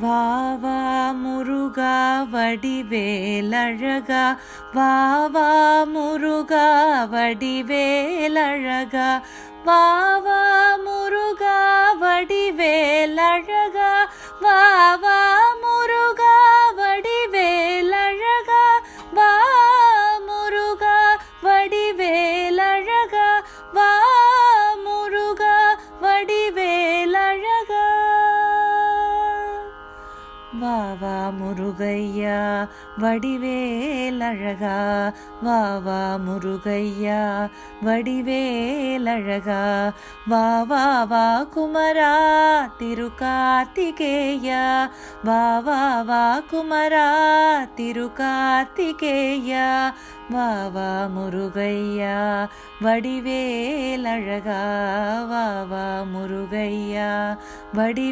வா வா முருகா வடிவேலழகா, வா வா முருகா வடிவேலழகா, வா வா முருகா வடிவேலழகா, வா வா முருகா வடிவேலழகா, வா முருகா வடிவேலழகா, வா முருகா வடிவேலழகா. வா வா முருகையா வடிவேலழகா, வா வா முருகையா வடிவேலழகா, வா வா வா குமரா திருக்கார்த்திகேயா, வா வா வா குமரா திருக்கார்த்திகேயா, வா வா முருகையா வடிவேலழகா, வா வா முருகையா வடிவே